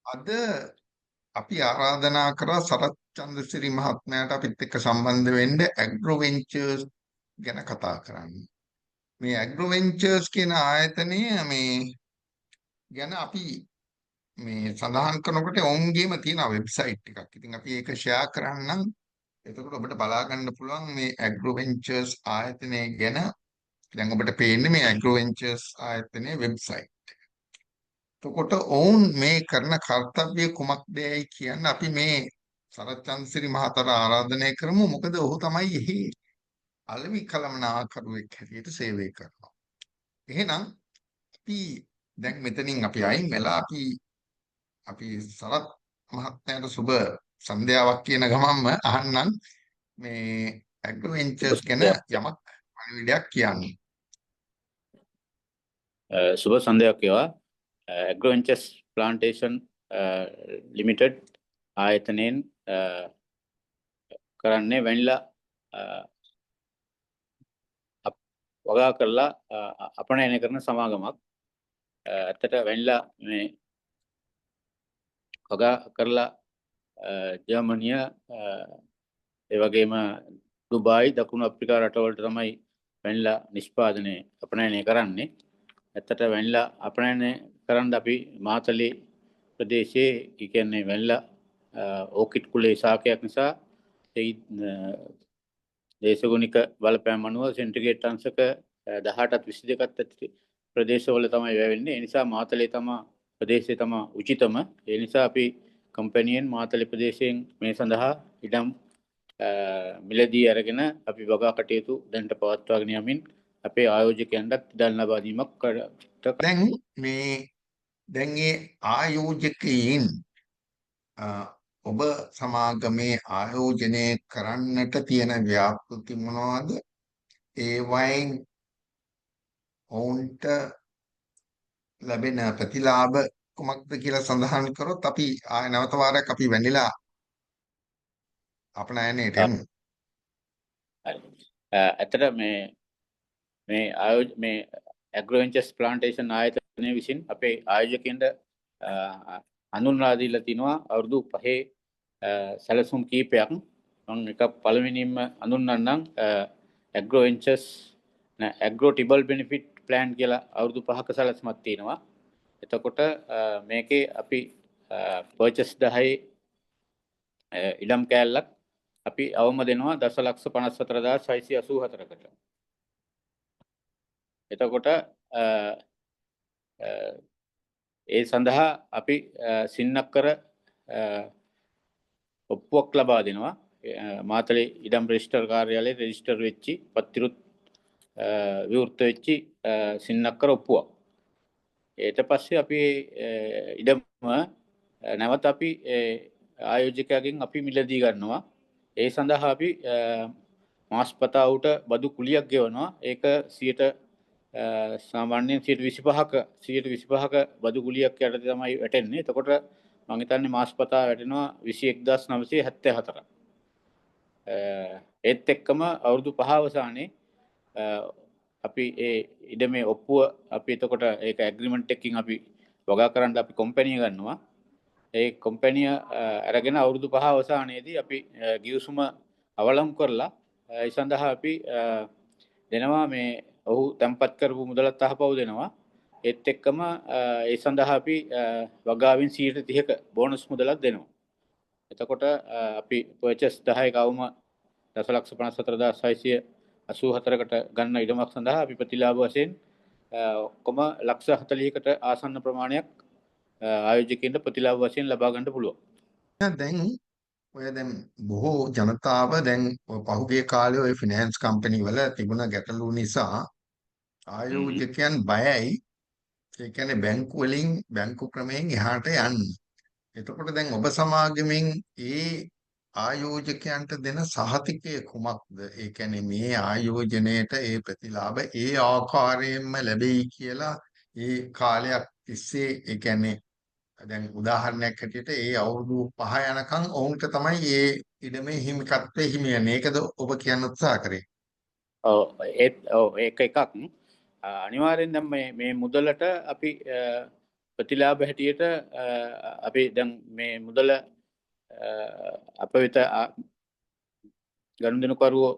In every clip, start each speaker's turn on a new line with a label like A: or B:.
A: අද අපි ආරාධනා කරා සරත් චන්ද්‍රසිරි මහත්මයාට අපිත් එක්ක සම්බන්ධ වෙන්න ඇග්‍රෝ වෙන්චර්ස් ගැන කතා කරන්න. මේ ඇග්‍රෝ වෙන්චර්ස් කියන ආයතනය මේ ගැන අපි මේ සඳහන් කරනකොට ඔවුන්ගේම තියෙන වෙබ්සයිට් එකක්. ඉතින් අපි ඒක ෂෙයා කරන්නම්. එතකොට ඔබට බලා ගන්න පුළුවන් මේ ඇග්‍රෝ වෙන්චර්ස් ආයතනය ගැන. දැන් ඔබට පේන්නේ මේ ඇග්‍රෝ වෙන්චර්ස් ආයතනයේ වෙබ්සයිට්. එතකොට ඔවුන් මේ කරන කාර්යය කුමක්දයි කියන්න අපි මේ සරච්චන්ද්‍රසිරි මහතාට ආරාධනය කරමු. මොකද ඔහු තමයි එහි අලෙවි කළමනාකරුවෙක් හැටියට සේවය කරනවා. එහෙනම් අපි දැන් මෙතනින් අපි අයින් වෙලා අපි සරත් මහත්මයාට සුබ සන්ධ්‍යාවක් කියන ගමන්ම අහන්නම් මේ ඇග්‍රෝවෙන්චර්ස් ගැන යමක් පණිවිඩයක් කියන්න.
B: සුබ සන්ධ්‍යාවක් වේවා. ඇග්‍රෝවෙන්චර්ස් ප්ලාන්ටේෂන් ලිමිටඩ් ආයතනයෙන් කරන්නේ වැනිලා වගා කරලා අපනයනය කරන සමාගමක්. ඇත්තට වැනිලා මේ වගා කරලා ජර්මනිය ඒ වගේම දුබායි දකුණු අප්‍රිකා රටවලට තමයි වැනිලා නිෂ්පාදනය අපනයනය කරන්නේ. ඇත්තට වැනිලා අපනයනය කරන්න අපි මාතලේ ප්‍රදේශයේ කියන්නේ වැනිලා ඕකිඩ් කුලේ ශාකයක් නිසා ඒ දේශගුණික බලපෑම් අනුව සෙන්ටිග්‍රේඩ් අංශක 18ත් 22ත් ඇති ප්‍රදේශවල තමයි වැවෙන්නේ. ඒ නිසා මාතලේ තමයි ප්‍රදේශය තමයි උචිතම. ඒ නිසා අපි කම්පැනියෙන් මාතලේ ප්‍රදේශයෙන් මේ සඳහා ඉඩම් මිලදී අරගෙන අපි වගා කටයුතු දැනට පවත්වාගෙන යමින් අපේ ආයෝජකයන්ට ඉඩම් ලබා දීමක්
A: දැන් මේ ආයෝජකයින් ඔබ සමාගමේ ආයෝජනය කරන්නට තියෙන ව්‍යාපෘති මොනවද? ඒ වයින් ඔවුන්ට ලැබෙන ප්‍රතිලාභ කුමක්ද කියලා සඳහන් කරොත් අපි ආය නැවත වාරයක් අපි වැනිලා අපනයනයට එමු.
B: ඇත්තට මේ ඇග්‍රෝවෙන්චර්ස් ප්ලාන්ටේෂන් ආයතනය විසින් අපේ ආයෝජකයන්ට හඳුන්වා දීලා තිනවා අවුරුදු 5 සැලසුම් කීපයක්. මම එක පළවෙනිම හඳුන්වන්නම් ඇග්‍රෝවෙන්චර්ස් ඇග්‍රෝ ටිබල් බෙනිෆිට් ප්ලෑන් කියලා අවුරුදු 5ක සැලසුමක් තියෙනවා. එතකොට මේකේ අපි පර්චස් 10 ඉඩම් කෑල්ලක් අපි අවම දෙනවා 10,54,684කට. එතකොට ඒ සඳහා අපි සින්නක්කර ඔප්පුවක් ලබා දෙනවා. මාතලේ ඉඩම් රෙජිස්ටර් කාර්යාලයේ රෙජිස්ටර් වෙච්චි පත්තිරුත් විවෘත වෙච්චි සින්නක්කර ඔප්පුවක්. ඊට පස්සේ අපි ඉඩම නැවත අපි ආයෝජකයාගෙන් අපි මිලදී ගන්නවා. ඒ සඳහා අපි මාස්පතාවට බදු කුලියක් ගෙවනවා. ඒක 100ට සාමාන්‍යයෙන් 125ක බදු කුලියක් යටතේ තමයි වැටෙන්නේ. එතකොට මම හිතන්නේ මාස්පතා වැටෙනවා 21974. ඒත් එක්කම අවුරුදු 5 අවසානයේ අපි ඒ ඉඩමේ ඔප්පුව අපි එතකොට ඒක ඇග්‍රීමන්ට් එකකින් අපි වගා කරන්න අපි කම්පැනි ගන්නවා. ඒ කම්පැනිය අරගෙන අවුරුදු 5 අවසානයේදී අපි ගිවිසුම අවලංගු කරලා ඒ සඳහා අපි දෙනවා මේ ඔහු තැන්පත් කරපු මුදලත් අහපව් දෙනවා. ඒත් එක්කම ඒ සඳහා අපි වගාවෙන් 30%ක බෝනස් මුදලක් දෙනවා. එතකොට අපි පර්චස් 10 කවුම 10,54,684කට ගන්න ඉඩමක් සඳහා අපි ප්‍රතිලාභ වශයෙන් ඔක්කොම 140කට ආසන්න ප්‍රමාණයක් ආයෝජකයන්ට ප්‍රතිලාභ වශයෙන් ලබා ගන්න පුළුවන්.
A: දැන් බොහෝ ජනතාව දැන් පහුගිය කාලේ ওই ෆිනෑන්ස් කම්පැනි වල තිබුණ ගැටලු නිසා ආයෝජකයන් බයයි. ඒ කියන්නේ බැංකු වලින් බැංකු ක්‍රමයෙන් එහාට යන්න. එතකොට දැන් ඔබ සමාගමෙන් ඒ ආයෝජකයන්ට දෙන සහතිකය කුමක්ද? ඒ කියන්නේ මේ ආයෝජනයේට ඒ ප්‍රතිලාභ ඒ ආකාරයෙන්ම ලැබෙයි කියලා ඒ කාලයක් තිස්සේ ඒ කියන්නේ දැන් උදාහරණයක් හැටියට ඒ අවුරුදු 5 යනකම් ඔවුන්ට තමයි ඒ ඉඩමේ හිමිකත්වයේ හිමි වෙන්නේ. ඒකද ඔබ කියන්න උත්සාහ කරේ?
B: ඒක එකක්. අනිවාර්යෙන් දැන් මේ මුදලට අපි ප්‍රතිලාභ හැටියට අපි දැන් මේ මුදල අප වෙත ගනුදෙනුකරුවෝ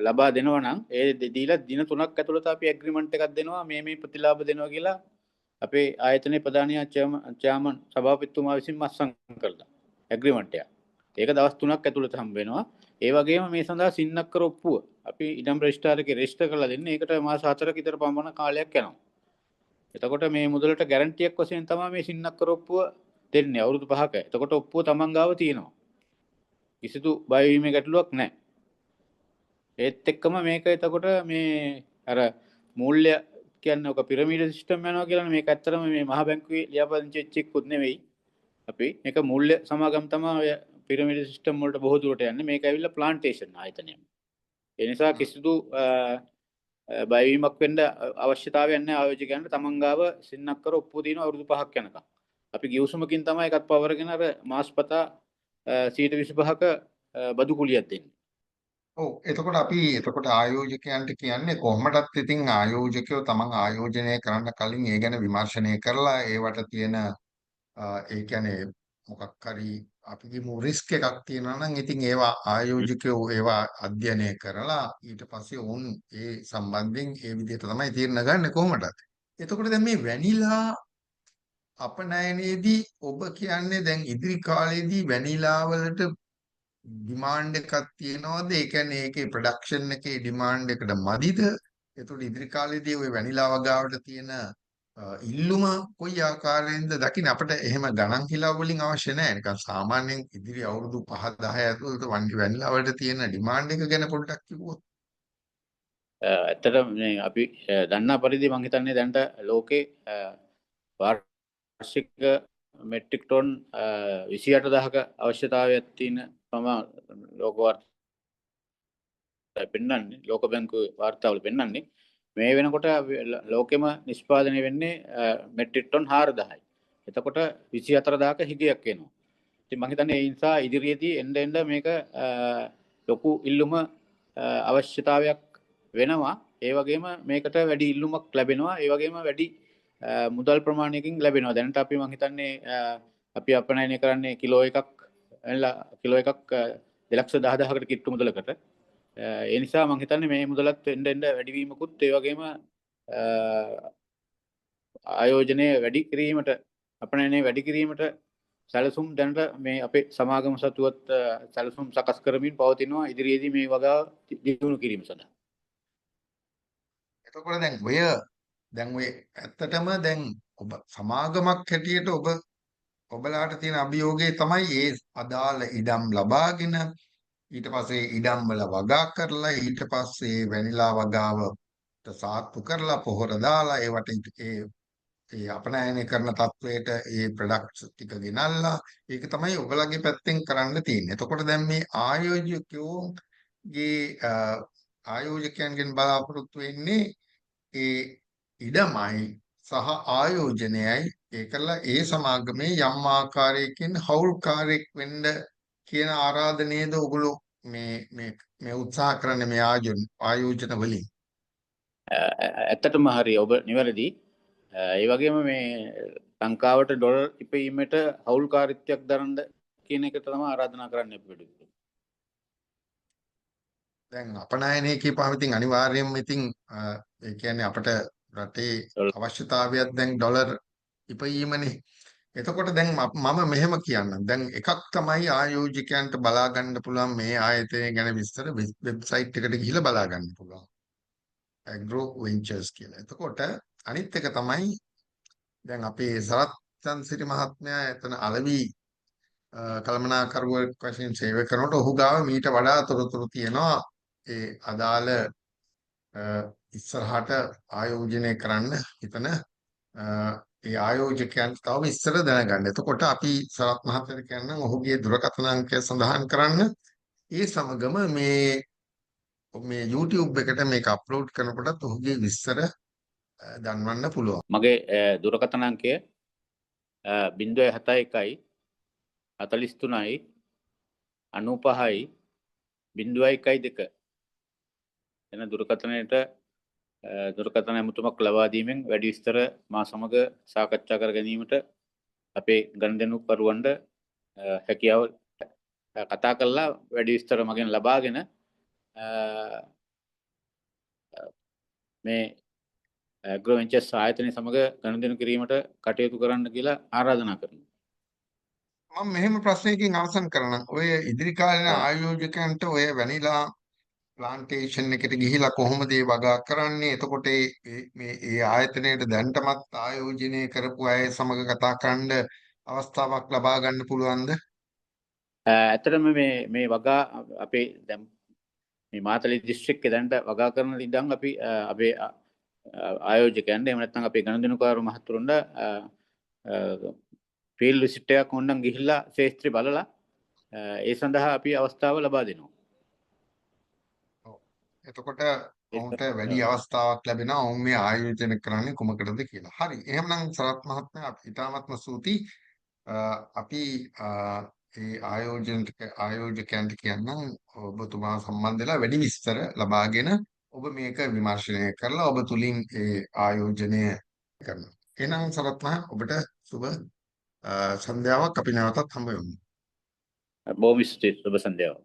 B: ලබා දෙනවා නම් ඒ දීලා දින 3ක් ඇතුළත අපි ඇග්‍රීමන්ට් එකක් දෙනවා මේ ප්‍රතිලාභ දෙනවා කියලා අපේ ආයතනයේ ප්‍රධානියා චෙයාමන් සභාපතිතුමා විසින් මත්සන් කළා ඇග්‍රීමන්ට් එක. ඒක දවස් 3ක් ඇතුළත හම්බ වෙනවා. ඒ වගේම මේ සඳහා සින්නක්කර ඔප්පුව අපි ඉඩම් රෙජිස්ට්‍රාර් එකේ රෙජිස්ටර් කරලා දෙන්නේ. ඒකට මාස 4ක විතර පමණ කාලයක් යනවා. එතකොට මේ මුදලට ගැරන්ටියක් වශයෙන් තමයි මේ සින්නක්කර ඔප්පුව දෙන්නේ අවුරුදු 5ක. එතකොට ඔප්පුව තමන් ගාව තියෙනවා. කිසිදු බය වීමේ ගැටලුවක් නැහැ. ඒත් එක්කම මේක එතකොට මේ අර මූල්‍ය කියන්නේ ඔක පිරමීඩ සිස්ටම් යනවා කියලා මේක ඇත්තටම මේ මහ බැංකුවේ ලියාපදිංචි වෙච්ච එකකුත් නෙවෙයි. අපි මේක මූල්‍ය සමාගම් තමයි ඔය පිරමීඩ සිස්ටම් වලට බොහෝ දුරට යන්නේ. මේක ඇවිල්ලා ප්ලාන්ටේෂන් ආයතනය. ඒ නිසා කිසිදු බයවීමක් වෙන්න අවශ්‍යතාවයක් නැහැ ආයෝජකයන්ට. තමන් ගාව සින්නක්කර ඔප්පුව දින අවුරුදු 5ක් යනකම්. අපි ගිවිසුමකින් තමයි එකත් පවරගෙන අර මාස්පතා 25%ක බදු කුලියක් දෙන්නේ.
A: ඔව් එතකොට ආයෝජකයන්ට කියන්නේ කොහොමදත් ඉතින් ආයෝජකයෝ තමන් ආයෝජනය කරන්න කලින් ඒ ගැන විමර්ශනය කරලා ඒවට තියෙන ඒ කියන්නේ මොකක් හරි අපි කියමු රිස්ක් එකක් තියෙනවා නම් ඉතින් ඒවා ආයෝජකයෝ ඒවා අධ්‍යයනය කරලා ඊට පස්සේ වුන් ඒ සම්බන්ධයෙන් ඒ විදිහට තමයි තීරණ ගන්න කොහොමදත්. එතකොට දැන් මේ වැනිලා අපනයනයේදී ඔබ කියන්නේ දැන් ඉදිරි කාලේදී වැනිලා වලට ඩිමාන්ඩ් එකක් තියෙනවද? ඒ කියන්නේ ඒකේ ප්‍රොඩක්ෂන් එකේ ඩිමාන්ඩ් එකට මදිද? එතකොට ඉදිරි කාලේදී ওই වැනිලා වගාවට තියෙන ඉල්ලුම කොයි ආකාරයෙන්ද දකින්න අපිට එහෙම ගණන් හිලා වලින් අවශ්‍ය නැහැ. නිකන් සාමාන්‍යයෙන් ඉදිරි අවුරුදු 5 10 ඇතුළත වැනිලා වලට තියෙන ඩිමාන්ඩ් එක ගැන පොඩ්ඩක් කිව්වොත්.
B: ඇත්තටම මේ අපි දන්නා පරිදි මම හිතන්නේ දැන්ට ලෝකේ වාර්ෂික මෙට්‍රික් ටොන් 28000ක අවශ්‍යතාවයක් තියෙන ලෝක වාර්තා පෙන්වන්නේ ලෝක බැංකුවේ වාර්තාවල පෙන්වන්නේ මේ වෙනකොට ලෝකෙම නිෂ්පාදනය වෙන්නේ මෙට්‍රික් ටොන් 4000යි. එතකොට 24000ක හිගයක් එනවා. ඉතින් මම හිතන්නේ ඒ නිසා ඉදිරියේදී එන්න මේක ලොකු ඉල්ලුම අවශ්‍යතාවයක් වෙනවා. ඒ වගේම මේකට වැඩි ඉල්ලුමක් ලැබෙනවා. ඒ වගේම වැඩි මුදල් ප්‍රමාණයකින් ලැබෙනවා. දැනට අපි මම හිතන්නේ අපි අපනයනය කරන්නේ කිලෝ එකක් 2,10,000කට කිට්ටු මුදලකට. ඒ නිසා මම හිතන්නේ මේ මුදලත් එන්න වැඩිවීමකුත් ඒ වගේම ආයෝජනය වැඩි කිරීමට අපනයනය වැඩි කිරීමට සැලසුම් දැනට මේ අපේ සමාගම සතුවත් සැලසුම් සකස් කරමින් පවතිනවා ඉදිරියේදී මේ වගා දියුණු කිරීම සඳහා.
A: එතකොට දැන් ඔය ඇත්තටම දැන් ඔබ සමාගමක් හැටියට ඔබලාට තියෙන අභියෝගය තමයි ඒ අදාළ ඉඩම් ලබාගෙන ඊට පස්සේ ඉඩම් වල වගා කරලා ඊට පස්සේ වැනිලා වගාවට සාත්තු කරලා පොහොර දාලා ඒවට ඒ අපනයනය කරන තත්වයට ඒ ප්‍රොඩක්ට්ස් ටික ගෙනල්ලා ඒක තමයි ඔයගලගේ පැත්තෙන් කරන්න තියෙන්නේ. එතකොට දැන් මේ ආයෝජකයන්ගෙන් බලාපොරොත්තු වෙන්නේ ඒ ඉඩමයි සහ ආයෝජනයයි ඒකලා ඒ සමාගමේ යම් ආකාරයකින් හවුල්කාරයෙක් වෙන්න කියන ආරාධනයේද ඔයගොල්ලෝ මේ උත්සාහ කරන්නේ මේ ආයෝජන වලින්.
B: ඇත්තටම හරි ඔබ නිවැරදි. ඒ වගේම මේ ලංකාවට ඩොලර් ඉපීමට හවුල්කාරීත්වයක් දරන්න කියන එක තමයි ආරාධනා කරන්න අපි.
A: දැන් අපනයනය කියපුවාම ඉතින් අනිවාර්යයෙන්ම ඉතින් ඒ කියන්නේ අපිට රටේ අවශ්‍යතාවයක් දැන් ඩොලර් ඉපීමනේ. එතකොට දැන් මම මෙහෙම කියන්නම්. දැන් එකක් තමයි ආයෝජකයන්ට බලා ගන්න පුළුවන් මේ ආයතනය ගැන විස්තර වෙබ්සයිට් එකට ගිහිල්ලා බලා ගන්න පුළුවන්. Agro Ventures කියලා. එතකොට අනිත් එක තමයි දැන් අපේ සරත් චන්ද්‍රසිරි මහත්මයා එතන අලවි කළමනාකරුවෙක් වශයෙන් සේවය කරනකොට ඔහු ගාව මීට වඩා තොරතුරු තියෙනවා ඒ අදාළ ඉස්සරහට ආයෝජනය කරන්න හිතන ඒ ආයෝජකයන් තව ඉස්සර දැනගන්න. එතකොට අපි සරත් මහත්තයාට කියන්නම් ඔහුගේ දුරකථන අංකය සඳහන් කරන්න. ඒ සමගම මේ YouTube එකට මේක අප්ලෝඩ් කරනකොටත් ඔහුගේ විස්තර දන්වන්න පුළුවන්.
B: මගේ දුරකථන අංකය 071 43යි 95යි 012 එන දුරකථනයට දුරකථන ඇමතුමක් ලබා දීමෙන් වැඩි විස්තර මා සමග සාකච්ඡා කර ගැනීමට අපේ ගනුදෙනුකරුවන්ට හැකියාව කතා කළා වැඩි විස්තර මගෙන් ලබාගෙන මේ ඇග්‍රෝ වෙන්චර්ස් ආයතනය සමග ගනුදෙනු කිරීමට කටයුතු කරන්න කියලා ආරාධනා කරනවා.
A: මම මෙහෙම ප්‍රශ්නයකින් අවසන් කරනම් ඔය ඉදිරි කාලේන
B: ඔව්.
A: ආයෝජකයන්ට ඔය වැනිලා ප්ලාන්ටේෂන් එකට ගිහිලා කොහොමද ඒ වගා කරන්නේ? එතකොට මේ ආයතනයට දැන්ටමත් ආයෝජනය කරපු අය සමග කතා කරන්න අවස්ථාවක් ලබා ගන්න පුළුවන්ද?
B: ඇත්තටම මේ වගා අපේ දැන් මේ මාතලේ දිස්ත්‍රික්කේ දැන්ට වගා කරන ඉඳන් අපි අපේ ආයෝජකයන්ට එහෙම නැත්නම් අපේ ගනුදෙනුකාර මහතුරුන්ට ෆීල්ඩ් විසිට් එකක් ඕනනම් ගිහිල්ලා ශේත්‍රය බලලා ඒ සඳහා අපි අවස්ථාව ලබා දෙනවා.
A: ඔව්. එතකොට ඔවුන්ට වැඩි අවස්ථාවක් ලැබෙනවා ඔවුන් මේ ආයෝජනය කරන්නේ කුමකටද කියලා. හරි. එහෙනම් සරත් මහත්මයා අපි ඉතාමත්ම ස්තුතියි. අපි ඒ ආයෝජකයන්ට කියන්නම් ඔබතුමා සම්බන්ධ වෙලා වැඩි විස්තර ලබාගෙන ඔබ මේක විමර්ශනය කරලා ඔබ තුලින් ඒ ආයෝජනය කරනවා. එහෙනම් සරත් මහා ඔබට සුබ සන්ධ්‍යාවක් අපි නැවතත් හම්බ වෙමු.
B: බොහොම ස්තුතියි. සුබ සන්ධ්‍යාවක්.